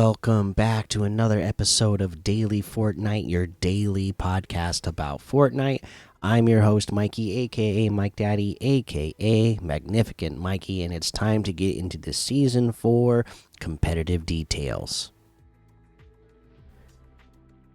Welcome back to another episode of Daily Fortnite, your daily podcast about Fortnite. I'm your host, Mikey, aka Mike Daddy, aka Magnificent Mikey, and it's time to get into the Season 4 competitive details.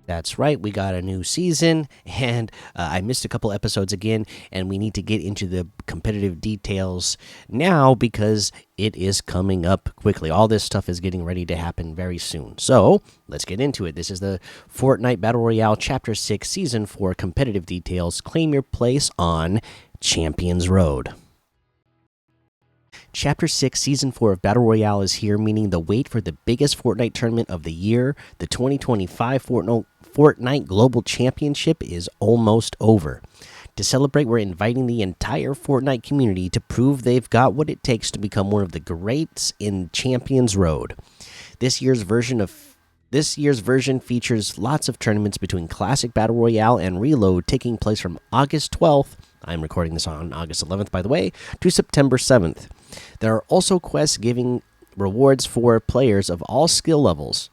That's right, we got a new season, and I missed a couple episodes again, and we need to get into the competitive details now because it is coming up quickly. All this stuff is getting ready to happen very soon. So, let's get into it. This is the Fortnite Battle Royale Chapter 6 Season 4 competitive details. Claim your place on Champions Road. Chapter 6, Season 4 of Battle Royale is here, meaning the wait for the biggest Fortnite tournament of the year, the 2025 Fortnite Global Championship, is almost over. To celebrate, we're inviting the entire Fortnite community to prove they've got what it takes to become one of the greats in Champions Road. This year's version features lots of tournaments between Classic Battle Royale and Reload, taking place from August 12th. I'm recording this on August 11th, by the way, to September 7th. There are also quests giving rewards for players of all skill levels.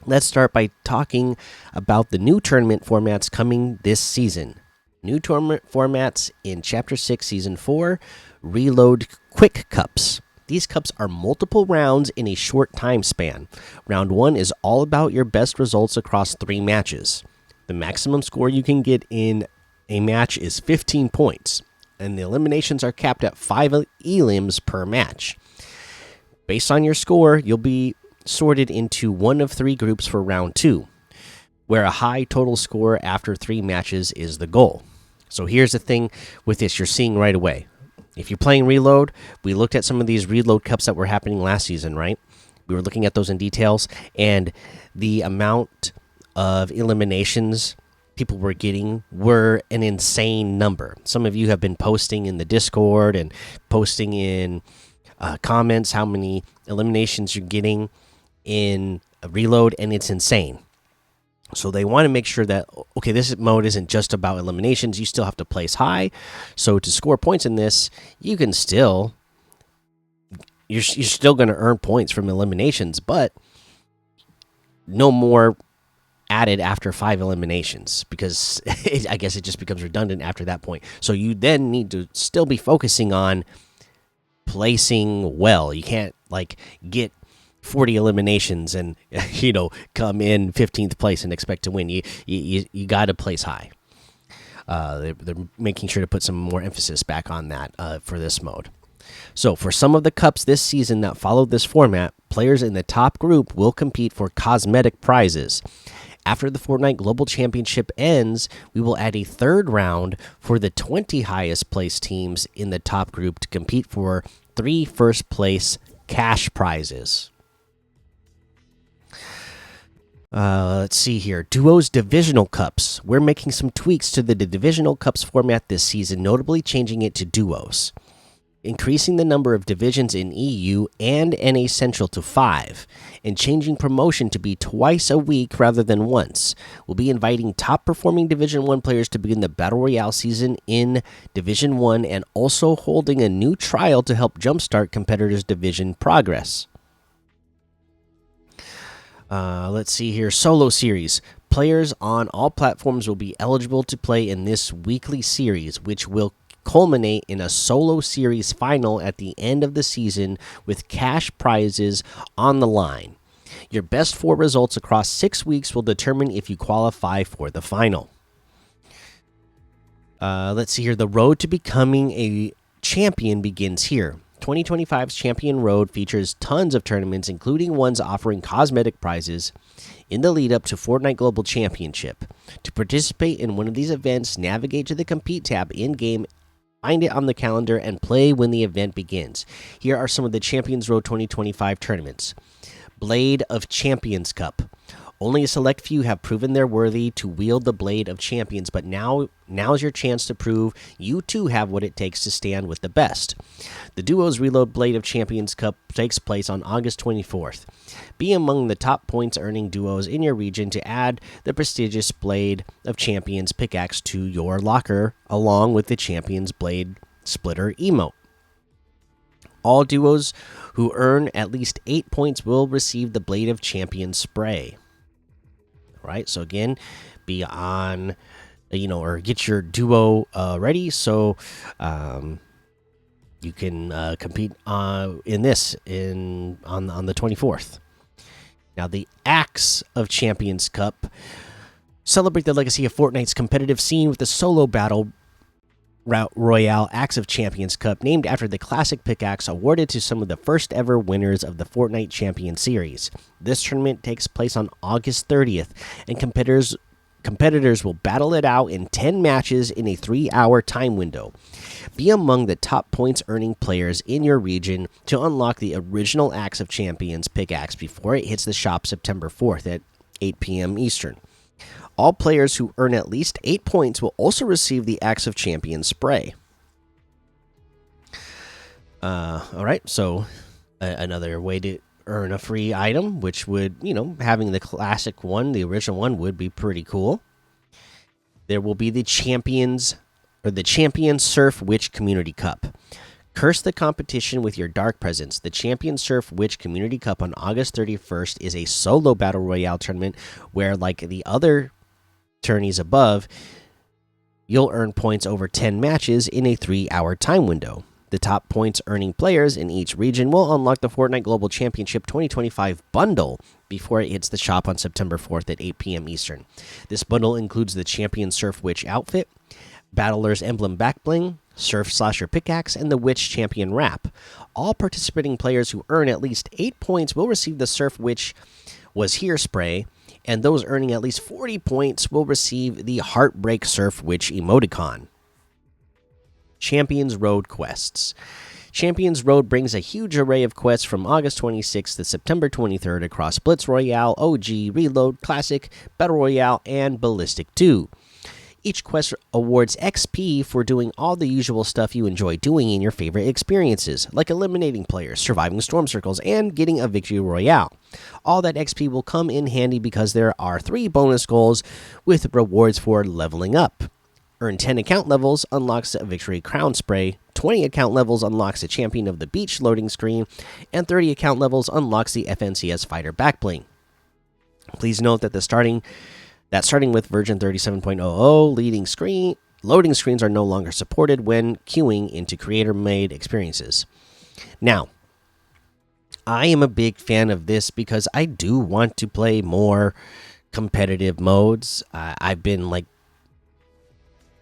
Let's start by talking about the new tournament formats coming this season. New tournament formats in Chapter 6, Season 4, Reload Quick Cups. These cups are multiple rounds in a short time span. Round 1 is all about your best results across 3 matches. The maximum score you can get in a match is 15 points, and the eliminations are capped at 5 elims per match. Based on your score, you'll be sorted into one of 3 groups for round 2, where a high total score after 3 matches is the goal. So here's the thing with this you're seeing right away. If you're playing Reload, we looked at some of these Reload Cups that were happening last season, right? We were looking at those in details, and the amount of eliminations people were getting were an insane number. Some of you have been posting in the Discord and posting in comments how many eliminations you're getting in a Reload, and it's insane. So they want to make sure that, okay, this mode isn't just about eliminations. You still have to place high. So to score points in this, you can still, you're still going to earn points from eliminations, but no more added after 5 eliminations, because I guess it just becomes redundant after that point. So you then need to still be focusing on placing well. You can't like get 40 eliminations and come in 15th place and expect to win. You got to place high. They're making sure to put some more emphasis back on that for this mode. So for some of the cups this season that followed this format, players in the top group will compete for cosmetic prizes. After the Fortnite Global Championship ends, we will add a 3rd round for the 20 highest placed teams in the top group to compete for 3 first place cash prizes. Let's see here. Duos Divisional Cups. We're making some tweaks to the Divisional Cups format this season, notably changing it to duos, increasing the number of divisions in EU and NA Central to 5, and changing promotion to be twice a week rather than once. We'll be inviting top-performing Division 1 players to begin the Battle Royale season in Division 1, and also holding a new trial to help jumpstart competitors' division progress. Let's see here. Solo Series. Players on all platforms will be eligible to play in this weekly series, which will culminate in a solo series final at the end of the season with cash prizes on the line. Your best 4 results across 6 weeks will determine if you qualify for the final. Let's see here. The road to becoming a champion begins here. 2025's Champion Road features tons of tournaments, including ones offering cosmetic prizes in the lead up to Fortnite Global Championship. To participate in one of these events, navigate to the Compete tab in-game, find it on the calendar, and play when the event begins. Here are some of the Champions Road 2025 tournaments. Blade of Champions Cup. Only a select few have proven they're worthy to wield the Blade of Champions, but now's your chance to prove you too have what it takes to stand with the best. The Duos Reload Blade of Champions Cup takes place on August 24th. Be among the top points earning duos in your region to add the prestigious Blade of Champions pickaxe to your locker, along with the Champions Blade Splitter emote. All duos who earn at least 8 points will receive the Blade of Champions spray. All right, so again, be on, or get your duo ready so you can compete in this on the 24th. Now, the Axe of Champions Cup. Celebrate the legacy of Fortnite's competitive scene with the solo battle royale Axe of Champions Cup, named after the classic pickaxe awarded to some of the first ever winners of the Fortnite Champion Series. This tournament takes place on August 30th, and competitors will battle it out in 10 matches in a 3-hour time window. Be among the top points earning players in your region to unlock the original Axe of Champions pickaxe before it hits the shop September 4th at 8 p.m. Eastern. All players who earn at least 8 points will also receive the Axe of Champions spray. All right, so another way to earn a free item, which would, having the classic one, the original one, would be pretty cool. There will be the Champion Surf Witch Community Cup. Curse the competition with your dark presence. The Champion Surf Witch Community Cup on August 31st is a solo battle royale tournament where, like the other tourneys above, you'll earn points over 10 matches in a 3-hour time window. The top points earning players in each region will unlock the Fortnite Global Championship 2025 bundle before it hits the shop on September 4th at 8 p.m. Eastern. This bundle includes the Champion Surf Witch outfit, Battler's Emblem backbling, Surf Slasher pickaxe, and the Witch Champion wrap. All participating players who earn at least 8 points will receive the Surf Witch Was Here spray, and those earning at least 40 points will receive the Heartbreak Surf Witch emoticon. Champions Road quests. Champions Road brings a huge array of quests from August 26th to September 23rd across Blitz Royale, OG, Reload, Classic, Battle Royale, and Ballistic 2. Each quest awards XP for doing all the usual stuff you enjoy doing in your favorite experiences, like eliminating players, surviving storm circles, and getting a victory royale. All that XP will come in handy because there are 3 bonus goals with rewards for leveling up. Earn 10 account levels unlocks a victory crown spray, 20 account levels unlocks a Champion of the Beach loading screen, and 30 account levels unlocks the FNCS Fighter backbling. Please note that starting with version 37.00, loading screens are no longer supported when queuing into creator-made experiences. Now, I am a big fan of this because I do want to play more competitive modes. I've been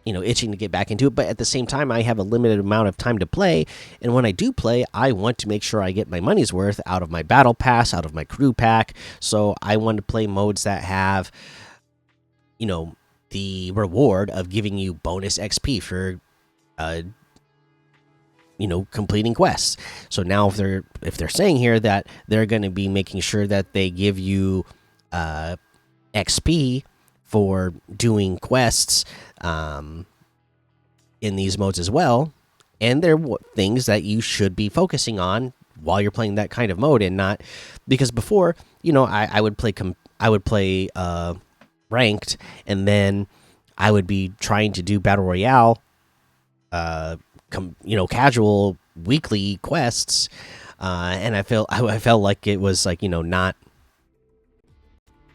itching to get back into it, but at the same time, I have a limited amount of time to play, and when I do play, I want to make sure I get my money's worth out of my battle pass, out of my crew pack. So I want to play modes that have the reward of giving you bonus XP for completing quests. So now if they're saying here that they're going to be making sure that they give you XP for doing quests in these modes as well, and they're things that you should be focusing on while you're playing that kind of mode, and not because before I would play ranked, and then I would be trying to do battle royale, casual weekly quests, and I felt like it was not,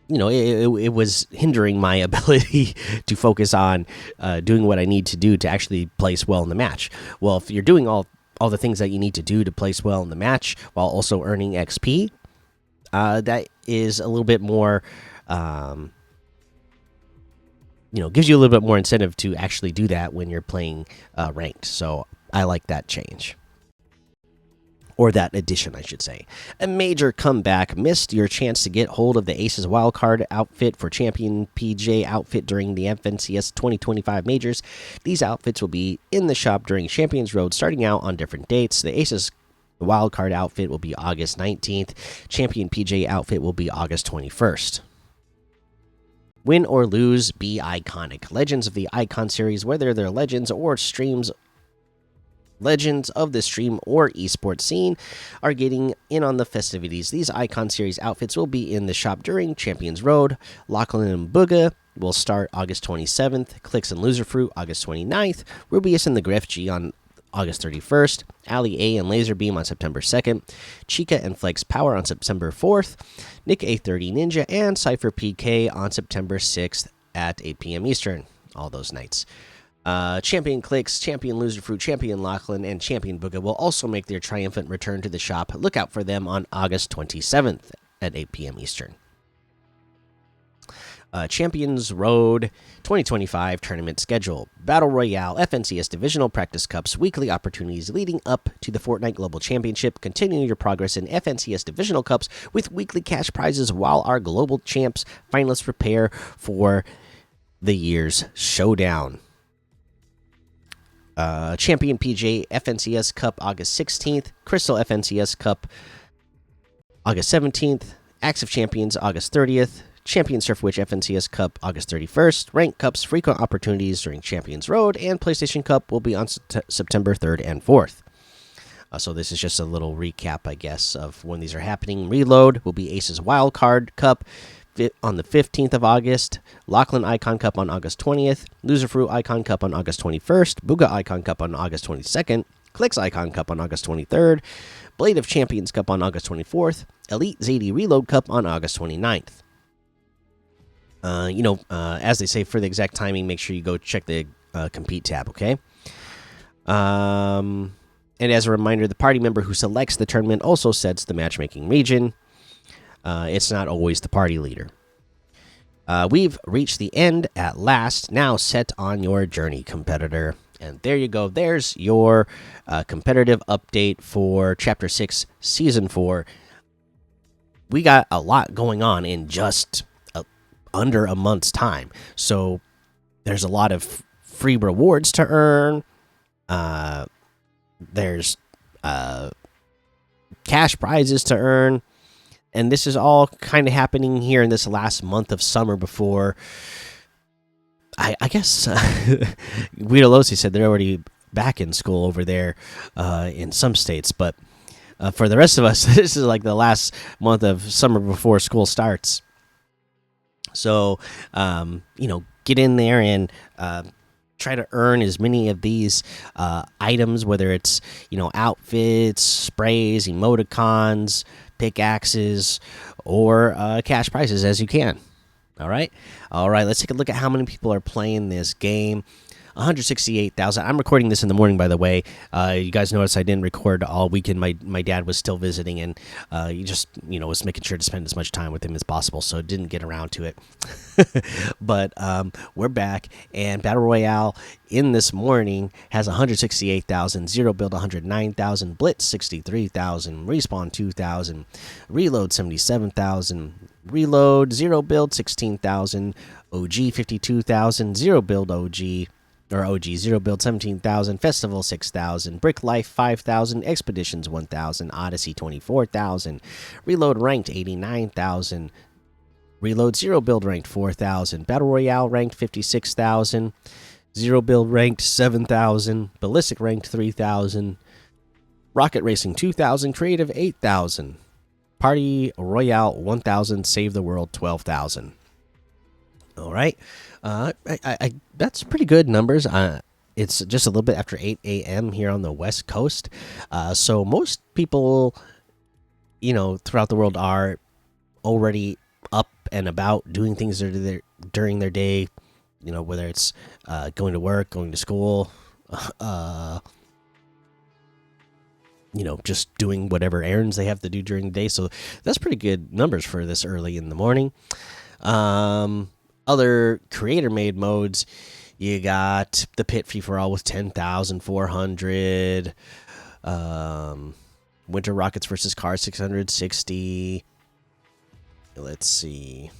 it was hindering my ability to focus on doing what I need to do to actually place well in the match. Well, if you're doing all the things that you need to do to place well in the match while also earning XP, that is a little bit more. Gives you a little bit more incentive to actually do that when you're playing ranked. So I like that change. Or that addition, I should say. A major comeback. Missed your chance to get hold of the Aces Wildcard outfit for Champion PJ outfit during the FNCS 2025 Majors. These outfits will be in the shop during Champions Road, starting out on different dates. The Aces Wildcard outfit will be August 19th. Champion PJ outfit will be August 21st. Win or lose, be iconic. Legends of the Icon series, whether they're legends of the stream or esports scene, are getting in on the festivities. These Icon series outfits will be in the shop during Champions Road. Lachlan and Booga will start August 27th. Clicks and Loserfruit August 29th. Rubius and the Griff G on August 31st, Ali A and Laser Beam on September 2nd, Chica and Flex Power on September 4th, Nick A30 Ninja and Cypher PK on September 6th at 8 p.m. Eastern, all those nights. Champion Clicks, Champion Loser Fruit, Champion Lachlan, and Champion Booga will also make their triumphant return to the shop. Look out for them on August 27th at 8 p.m. Eastern. Champions Road 2025 tournament schedule. Battle Royale, FNCS Divisional Practice Cups, weekly opportunities leading up to the Fortnite Global Championship. Continue your progress in FNCS Divisional Cups with weekly cash prizes while our Global Champs finalists prepare for the year's showdown. Champion PJ FNCS Cup August 16th, Crystal FNCS Cup August 17th, Acts of Champions August 30th, Champion Surf Witch FNCS Cup August 31st, Rank Cups frequent opportunities during Champions Road, and PlayStation Cup will be on September 3rd and 4th. So this is just a little recap, I guess, of when these are happening. Reload will be Ace's Wildcard Cup on the 15th of August, Lachlan Icon Cup on August 20th, Loser Fruit Icon Cup on August 21st, Booga Icon Cup on August 22nd, Clicks Icon Cup on August 23rd, Blade of Champions Cup on August 24th, Elite Zadie Reload Cup on August 29th. As they say, for the exact timing, make sure you go check the compete tab, okay? And as a reminder, the party member who selects the tournament also sets the matchmaking region. It's not always the party leader. We've reached the end at last. Now set on your journey, competitor. And there you go. There's your competitive update for Chapter 6, Season 4. We got a lot going on in just under a month's time. So there's a lot of free rewards to earn. There's cash prizes to earn. And this is all kind of happening here in this last month of summer before, I guess, Guidolosi said they're already back in school over there in some states. But for the rest of us, this is like the last month of summer before school starts. So, get in there and try to earn as many of these items, whether it's, outfits, sprays, emoticons, pickaxes, or cash prizes as you can. All right, let's take a look at how many people are playing this game. 168,000. I'm recording this in the morning, by the way. You guys notice I didn't record all weekend. My dad was still visiting, and he just was making sure to spend as much time with him as possible, so didn't get around to it. But we're back, and Battle Royale in this morning has 168,000, Zero Build 109,000, Blitz 63,000, Respawn 2,000, Reload 77,000, Reload Zero Build 16,000, OG 52,000, Zero Build OG Zero Build 17,000, Festival 6,000, Brick Life 5,000, Expeditions 1,000, Odyssey 24,000, Reload Ranked 89,000, Reload Zero Build Ranked 4,000, Battle Royale Ranked 56,000, Zero Build Ranked 7,000, Ballistic Ranked 3,000, Rocket Racing 2,000, Creative 8,000, Party Royale 1,000, Save the World 12,000. All right, that's pretty good numbers. It's just a little bit after 8 a.m. here on the West Coast, so most people, throughout the world are already up and about doing things during their day. Whether it's going to work, going to school, just doing whatever errands they have to do during the day. So that's pretty good numbers for this early in the morning. Other creator-made modes, you got the Pit Free for All with 10,400. Winter Rockets versus Cars 660. Let's see.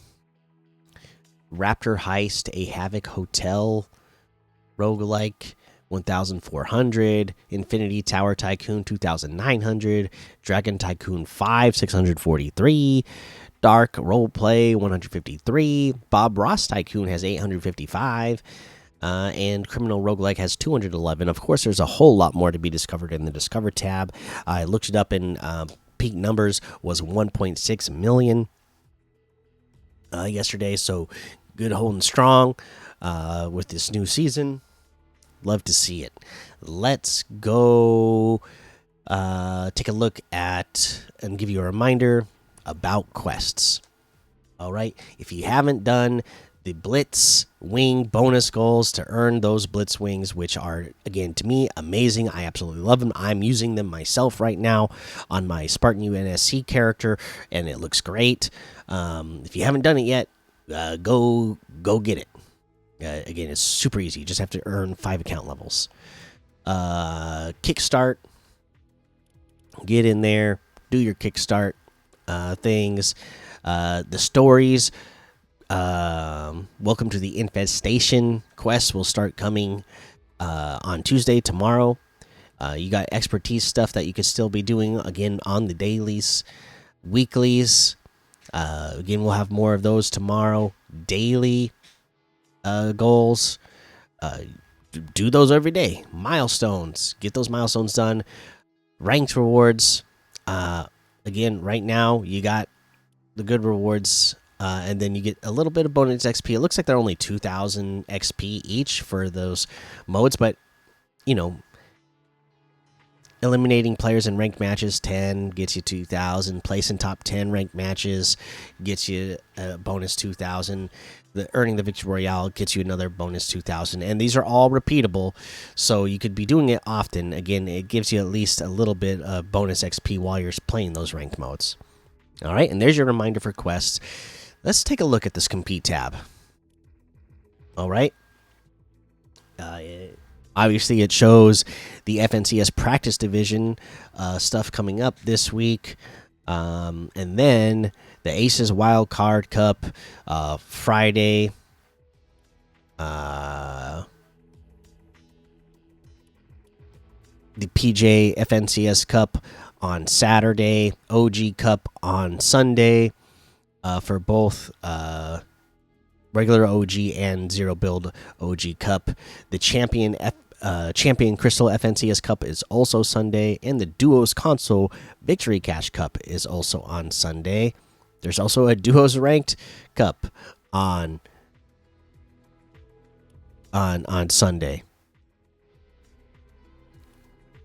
Raptor Heist, a Havoc Hotel roguelike 1,400. Infinity Tower Tycoon 2,900. Dragon Tycoon 5 643. Dark Roleplay 153. Bob Ross Tycoon has 855. And Criminal Roguelike has 211. Of course, there's a whole lot more to be discovered in the Discover tab. I looked it up, and peak numbers was 1.6 million yesterday. So good holding strong with this new season. Love to see it. Let's go take a look at and give you a reminder about quests. All right. If you haven't done the Blitz Wing bonus goals to earn those Blitz Wings, which are, again, to me, amazing. I absolutely love them. I'm using them myself right now on my Spartan UNSC character, and it looks great. If you haven't done it yet, go get it. Again, it's super easy. You just have to earn 5 account levels. Kickstart. Get in there. Do your Kickstart things. The stories. Welcome to the Infestation quests will start coming on Tuesday, tomorrow. You got expertise stuff that you could still be doing again on the dailies, weeklies. Again, we'll have more of those tomorrow. Daily goals. Do those every day. Milestones. Get those milestones done. Ranked rewards. Again, right now you got the good rewards, and then you get a little bit of bonus XP. It looks like they're only 2,000 XP each for those modes, but you know, eliminating players in ranked matches 10 gets you 2,000. Place in top 10 ranked matches gets you a bonus 2,000. Earning the Victory Royale gets you another bonus 2,000, and these are all repeatable, so you could be doing it often. Again, it gives you at least a little bit of bonus XP while you're playing those ranked modes. All right, and there's your reminder for quests. Let's take a look at this compete tab. All right. Obviously, it shows the FNCS practice division stuff coming up this week. And then the Aces Wild Card Cup Friday. The PJ FNCS Cup on Saturday. OG Cup on Sunday for both regular OG and Zero Build OG Cup. The Champion Crystal FNCS Cup is also Sunday, and the Duos Console Victory Cash Cup is also on Sunday. There's also a Duos Ranked Cup on Sunday.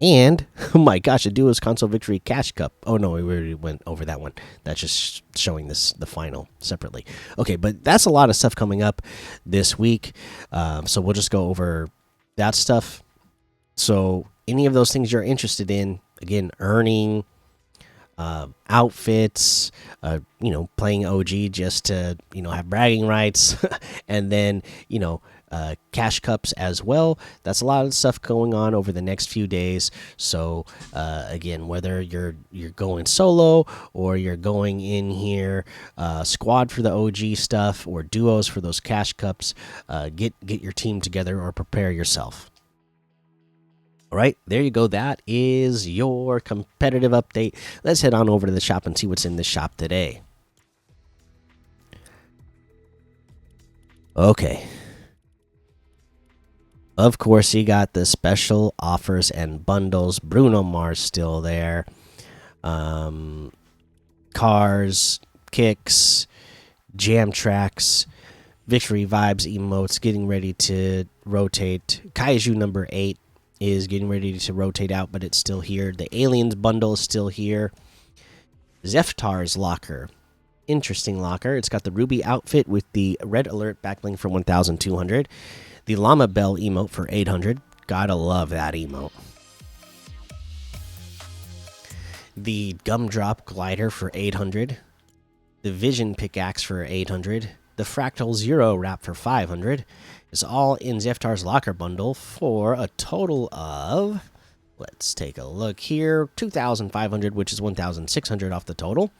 And, oh my gosh, a Duos Console Victory Cash Cup. Oh no, we already went over that one. That's just showing the final separately. Okay, but that's a lot of stuff coming up this week. So we'll just go over that stuff. So any of those things you're interested in, again, earning outfits, playing OG just to have bragging rights, and then cash cups as well. That's a lot of stuff going on over the next few days. So again, whether you're going solo or you're going in here squad for the OG stuff or duos for those cash cups, get your team together or prepare yourself. All right, there you go. That is your competitive update. Let's head on over to the shop and see what's in the shop today. Okay. Of course, you got the special offers and bundles. Bruno Mars still there. Cars, kicks, jam tracks, victory vibes emotes getting ready to rotate. Kaiju number 8 is getting ready to rotate out, but it's still here. The Aliens bundle is still here. Zeftar's locker. Interesting locker. It's got the Ruby outfit with the red alert backbling for 1,200. The Llama Bell emote for 800. Gotta love that emote. The Gumdrop glider for 800. The Vision pickaxe for 800. The Fractal Zero wrap for 500. It's all in Zeftar's locker bundle for a total of, let's take a look here, 2,500, which is 1,600 off the total.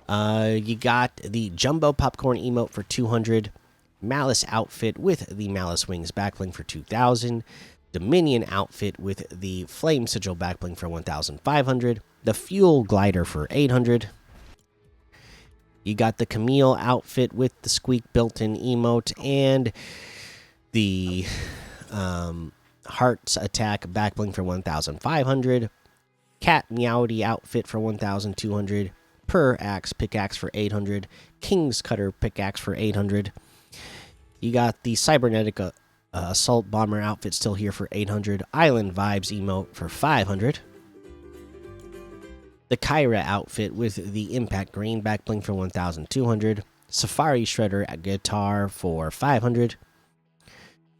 You got the Jumbo Popcorn emote for 200. Malice outfit with the Malice Wings backbling for 2,000. Dominion outfit with the Flame Sigil backbling for 1,500. The Fuel glider for 800. You got the Camille outfit with the Squeak built-in emote and the Hearts attack backbling for 1,500. Cat Meowdy outfit for 1,200. Per Axe pickaxe for 800. King's Cutter pickaxe for 800. You got the Cybernetica Assault Bomber outfit still here for 800. Island Vibes emote for 500. The Kyra outfit with the Impact Green back bling for 1,200. Safari Shredder guitar for 500.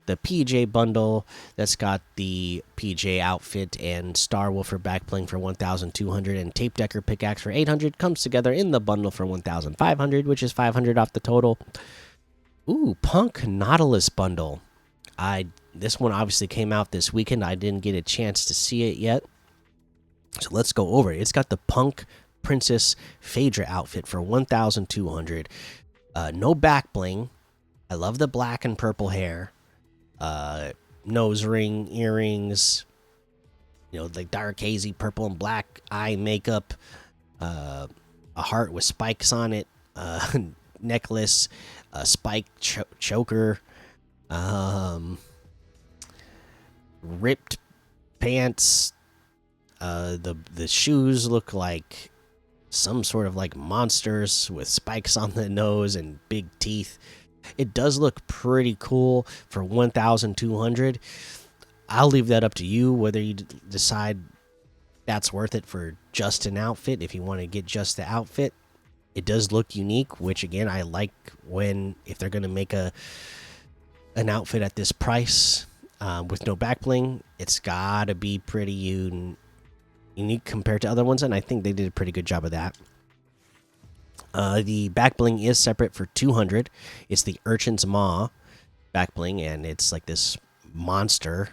The PJ bundle that's got the PJ outfit and Star Wolfer back bling for 1,200 and Tape Decker pickaxe for 800 comes together in the bundle for 1,500, which is 500 off the total. Ooh, Punk Nautilus bundle. This one obviously came out this weekend. I didn't get a chance to see it yet, so let's go over it. It's got the Punk Princess Phaedra outfit for 1,200. No back bling. I love the black and purple hair. Nose ring, earrings, like dark hazy purple and black eye makeup, a heart with spikes on it, necklace, a spike choker, ripped pants. The shoes look like some sort of like monsters with spikes on the nose and big teeth. It does look pretty cool for 1,200. I'll leave that up to you whether you decide that's worth it for just an outfit. If you want to get just the outfit, it does look unique, which again I like if they're going to make an outfit at this price with no back bling, it's got to be pretty unique compared to other ones, and I think they did a pretty good job of that. The back bling is separate for 200. It's the Urchin's Maw back bling, and it's like this monster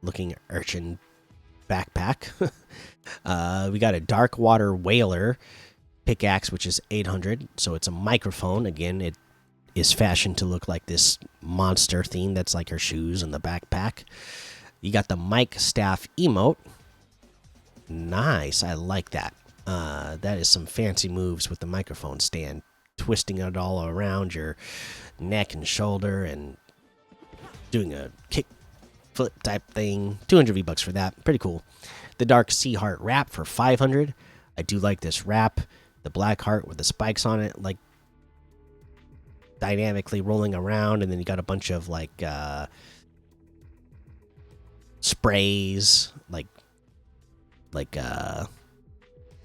looking urchin backpack. We got a Dark Water Whaler pickaxe, which is 800. So it's a microphone. Again, it is fashioned to look like this monster theme that's like her shoes and the backpack. You got the Mic Staff emote. Nice. I like that. That is some fancy moves with the microphone stand, twisting it all around your neck and shoulder and doing a kick flip type thing. 200 V-bucks for that. Pretty cool. The Dark Sea Heart wrap for 500. I do like this wrap. The black heart with the spikes on it, like dynamically rolling around, and then you got a bunch of like sprays, like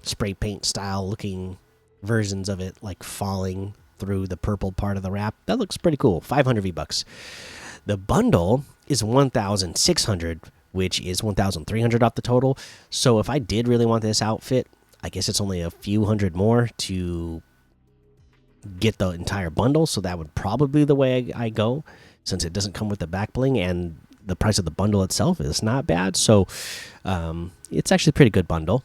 spray paint style looking versions of it, like falling through the purple part of the wrap. That looks pretty cool. 500 V-bucks. The bundle is 1,600, which is 1,300 off the total. So if I did really want this outfit, I guess it's only a few hundred more to get the entire bundle. So that would probably be the way I go, since it doesn't come with the back bling and the price of the bundle itself is not bad. So it's actually a pretty good bundle.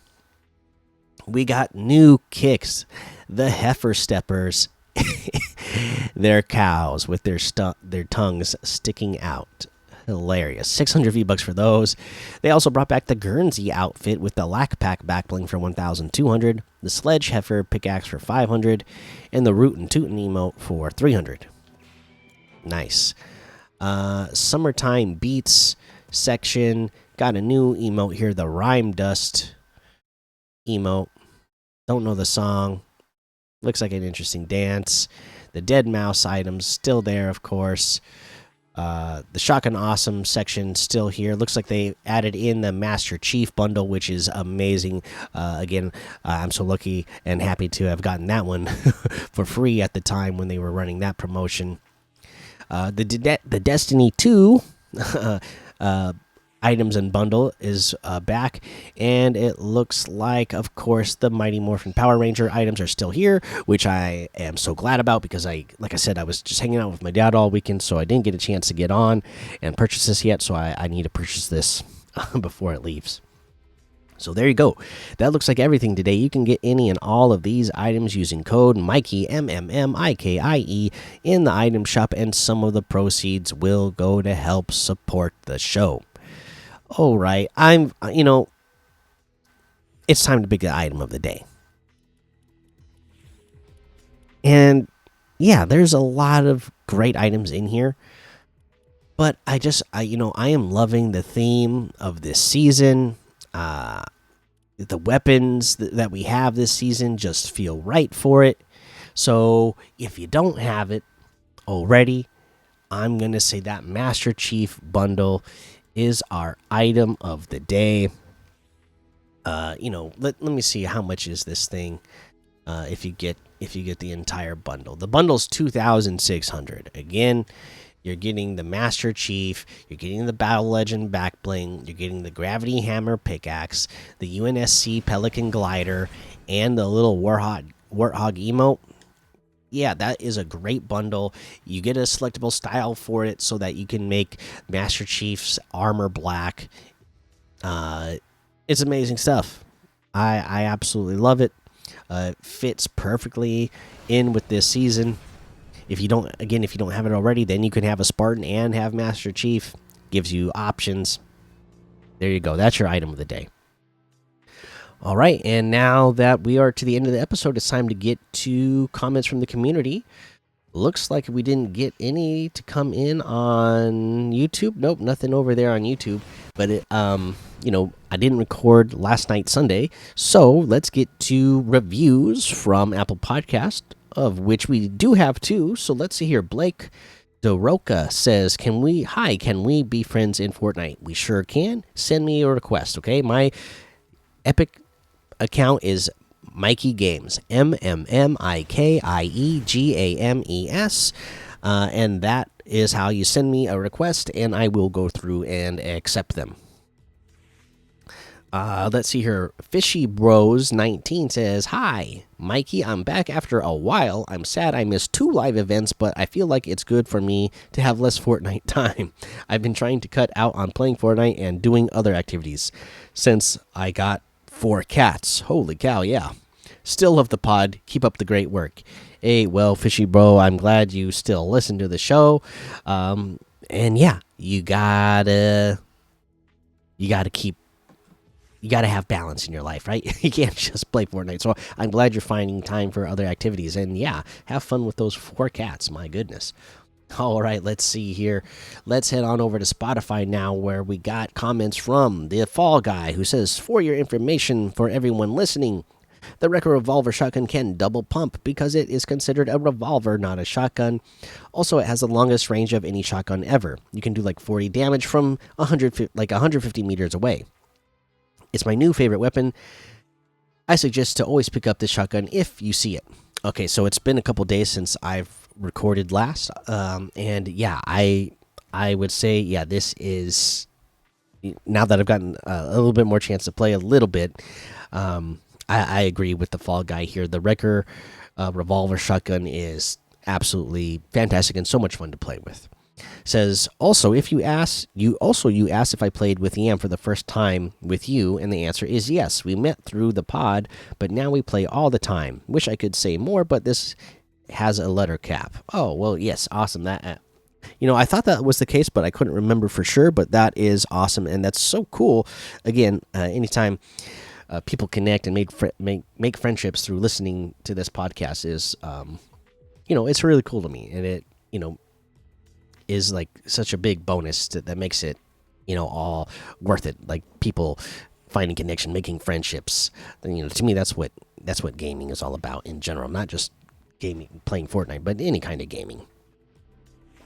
We got new kicks, the Heifer Steppers. They're cows with their tongues sticking out. Hilarious. 600 V-bucks for those. They also brought back the Guernsey outfit with the Lack Pack backbling for 1,200, the Sledge Heifer pickaxe for 500, and the Rootin' Tootin' emote for 300. Nice. Summertime Beats section got a new emote here, the Rhyme Dust emote. Don't know the song. Looks like an interesting dance. The Dead Mouse items still there, of course. The Shotgun Awesome section still here. Looks like they added in the Master Chief bundle, which is amazing. Again, I'm so lucky and happy to have gotten that one for free at the time when they were running that promotion. The Destiny 2 items and bundle is back, and it looks like, of course, the Mighty Morphin Power Ranger items are still here, which I am so glad about, because like I said, I was just hanging out with my dad all weekend, so I didn't get a chance to get on and purchase this yet, so I need to purchase this before it leaves. So there you go. That looks like everything today. You can get any and all of these items using code Mikey, MMMIKIE, in the item shop, and some of the proceeds will go to help support the show. All right, it's time to pick the item of the day. And yeah, there's a lot of great items in here, but I am loving the theme of this season. The weapons that we have this season just feel right for it. So if you don't have it already, I'm going to say that Master Chief bundle is our item of the day. Let me see, how much is this thing if you get the entire bundle. The bundle's 2,600. Again, you're getting the Master Chief, you're getting the Battle Legend back bling, you're getting the Gravity Hammer pickaxe, the UNSC Pelican glider, and the little Warthog emote. Yeah, that is a great bundle. You get a selectable style for it so that you can make Master Chief's armor black. It's amazing stuff. I absolutely love it. Fits perfectly in with this season. If you don't have it already, then you can have a Spartan and have Master Chief. Gives you options. There you go. That's your item of the day. All right, and now that we are to the end of the episode, it's time to get to comments from the community. Looks like we didn't get any to come in on YouTube. Nope, nothing over there on YouTube. But I didn't record last night Sunday, so let's get to reviews from Apple Podcast, of which we do have two. So let's see here. Blake Doroka says, "Can we be friends in Fortnite? We sure can. Send me a request, okay? My Epic account is Mikey Games, MMMIKIEGAMES, and that is how you send me a request, and I will go through and accept them." Let's see here. Fishy Bros 19 says, "Hi, Mikey. I'm back after a while. I'm sad I missed 2 live events, but I feel like it's good for me to have less Fortnite time. I've been trying to cut out on playing Fortnite and doing other activities since I got 4 cats. Holy cow, yeah. Still love the pod. Keep up the great work." Hey, well, Fishy Bro, I'm glad you still listen to the show. And yeah, you gotta have balance in your life, right? You can't just play Fortnite. So I'm glad you're finding time for other activities. And yeah, have fun with those 4 cats. My goodness. All right, let's see here. Let's head on over to Spotify now, where we got comments from the Fall Guy, who says, "For your information for everyone listening, the Wrecker revolver shotgun can double pump because it is considered a revolver, not a shotgun. Also, it has the longest range of any shotgun ever. You can do like 40 damage from 150 meters away. It's my new favorite weapon. I suggest to always pick up this shotgun if you see it." Okay, so it's been a couple days since I've recorded last, and yeah, I would say, yeah, this is, now that I've gotten a little bit more chance to play a little bit. I agree with the Fall Guy here. The Wrecker revolver shotgun is absolutely fantastic and so much fun to play with. Says, also, if you asked if I played with Yam for the first time with you, and the answer is yes. We met through the pod, but now we play all the time. Wish I could say more, but this has a letter cap. Oh, well, yes, awesome. That I thought that was the case, but I couldn't remember for sure. But that is awesome, and that's so cool. Again, anytime people connect and make friendships through listening to this podcast is, it's really cool to me, and it, is like such a big bonus that makes it, all worth it. Like people finding connection, making friendships. To me, that's what gaming is all about in general, not just gaming, playing Fortnite, but any kind of gaming.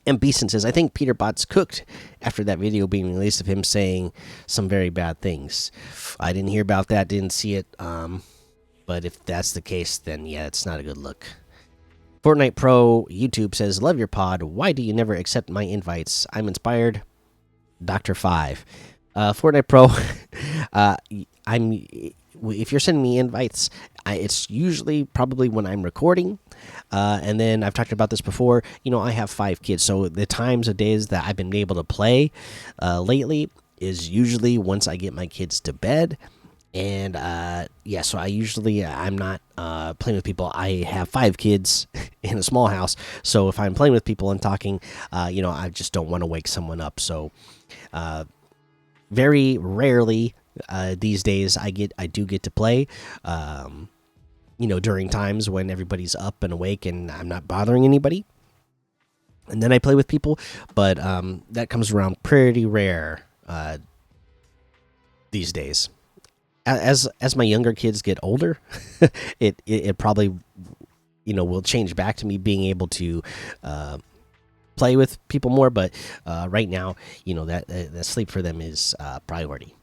And Beeson says, "I think Peter Bot's cooked after that video being released of him saying some very bad things." I didn't hear about that, didn't see it. But if that's the case, then yeah, it's not a good look. Fortnite Pro YouTube says, "Love your pod. Why do you never accept my invites? I'm inspired. Dr. 5. Fortnite Pro, if you're sending me invites, it's usually probably when I'm recording. And then I've talked about this before. I have 5 kids, so the times of days that I've been able to play lately is usually once I get my kids to bed. And yeah, so I'm not playing with people. I have 5 kids in a small house, so if I'm playing with people and talking, I just don't want to wake someone up. So very rarely these days I do get to play. During times when everybody's up and awake and I'm not bothering anybody, and then I play with people. But that comes around pretty rare these days. As my younger kids get older, it probably will change back to me being able to play with people more, but right now, that sleep for them is priority.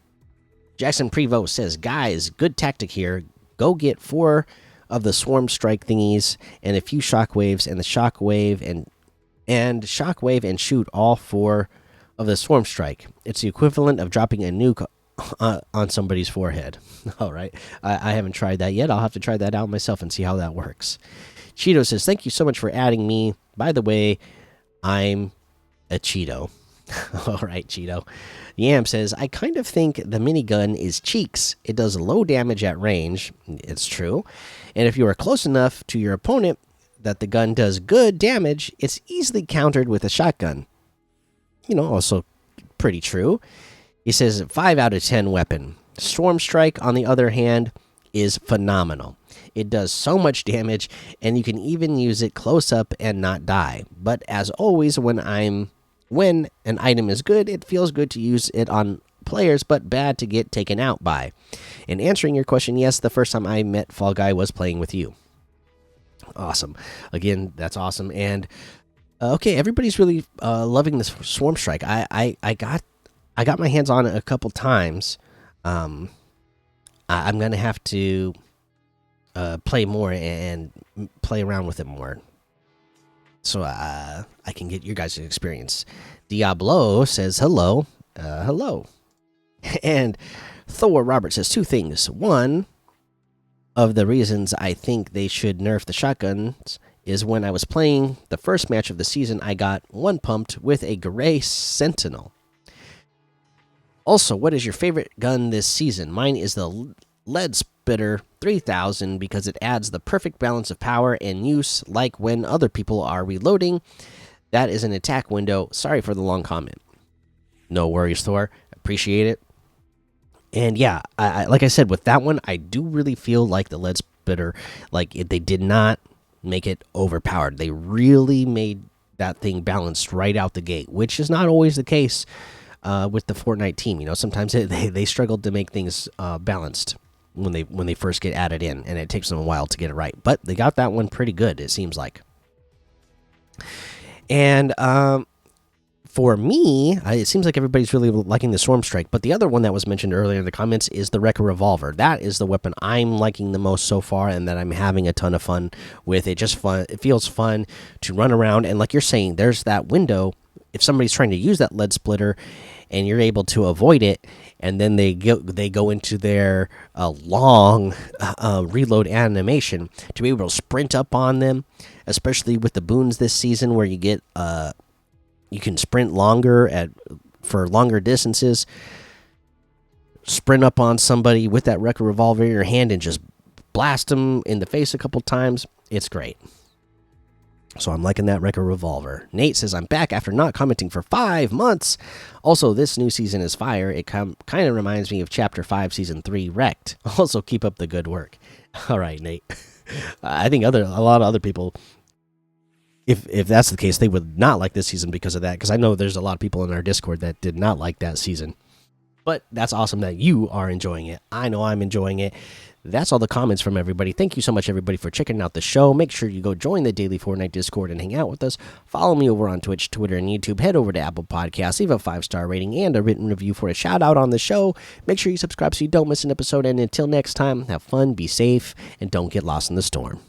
Jackson Prevost says, "Guys, good tactic here. Go get 4 of the swarm strike thingies and a few shockwaves, and the shockwave and shoot all 4 of the swarm strike. It's the equivalent of dropping a nuke on somebody's forehead." All right, I haven't tried that yet. I'll have to try that out myself and see how that works. Cheeto says, "Thank you so much for adding me. By the way, I'm a Cheeto." All right, Cheeto. Yam says, "I kind of think the minigun is cheeks. It does low damage at range." It's true. "And if you are close enough to your opponent that the gun does good damage, it's easily countered with a shotgun." Also pretty true. He says, 5 out of 10 weapon. Storm Strike, on the other hand, is phenomenal. It does so much damage, and you can even use it close up and not die. But as always, when an item is good, it feels good to use it on players, but bad to get taken out by. And answering your question, yes, the first time I met Fall Guy was playing with you." Awesome. Again, that's awesome. And okay, everybody's really loving this Swarm Strike. I got my hands on it a couple times. I'm gonna have to play more and play around with it more, so I can get your guys' experience. Diablo says hello, hello, and Thor Robert says 2 things. One of the reasons I think they should nerf the shotguns is when I was playing the first match of the season, I got 1 pumped with a gray sentinel. Also, what is your favorite gun this season? Mine is the Lead Spitter 3000 because it adds the perfect balance of power and use, like when other people are reloading. That is an attack window. Sorry for the long comment. No worries, Thor. Appreciate it. And yeah, like I said, with that one, I do really feel like the Lead Spitter, they did not make it overpowered. They really made that thing balanced right out the gate, which is not always the case with the Fortnite team. Sometimes they struggled to make things balanced when they first get added in, and it takes them a while to get it right. But they got that one pretty good, it seems like. And for me, it seems like everybody's really liking the Storm Strike. But the other one that was mentioned earlier in the comments is the Wrecker Revolver. That is the weapon I'm liking the most so far, and that I'm having a ton of fun with. It feels fun to run around, and like you're saying, there's that window. If somebody's trying to use that lead splitter, and you're able to avoid it, and then they go into their long reload animation to be able to sprint up on them, especially with the boons this season where you get you can sprint longer for longer distances. Sprint up on somebody with that Wrecker Revolver in your hand and just blast them in the face a couple times. It's great. So I'm liking that Wrecker Revolver. Nate says, "I'm back after not commenting for 5 months. Also, this new season is fire. It kind of reminds me of Chapter 5, Season 3, Wrecked. Also, keep up the good work." All right, Nate. I think a lot of other people, if that's the case, they would not like this season because of that. Because I know there's a lot of people in our Discord that did not like that season. But that's awesome that you are enjoying it. I know I'm enjoying it. That's all the comments from everybody. Thank you so much, everybody, for checking out the show. Make sure you go join the Daily Fortnite Discord and hang out with us. Follow me over on Twitch, Twitter, and YouTube. Head over to Apple Podcasts. Leave a 5-star rating and a written review for a shout-out on the show. Make sure you subscribe so you don't miss an episode. And until next time, have fun, be safe, and don't get lost in the storm.